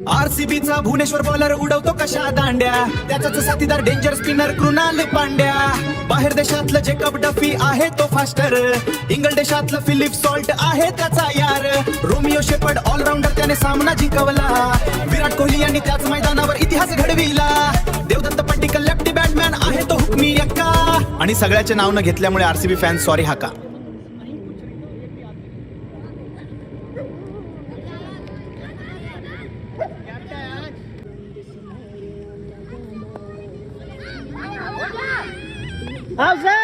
आरसीबीचा Bhubaneswar bowler उडवतो कशा दांड्या, त्याचाच साथीदार डेंजर स्पिनर कृणाल पांड्या. बाहेर देशातलं जेकब डफी आहे तो फास्टर, इंग्लंड देशातलं फिलिप सॉल्ट आहे त्याचा यार. रोमिओ शेपर्ड ऑलराऊंडर त्याने सामना जिंकवला. विराट कोहली यांनी त्याच मैदानावर इतिहास घडविला. देवदत्त पट्टीकल लेफ्टी बॅटमॅन आहे तो हुकमी एक्का. आणि सगळ्याचे नाव न घेतल्यामुळे आरसीबी फॅन्स सॉरी हाका. How's that?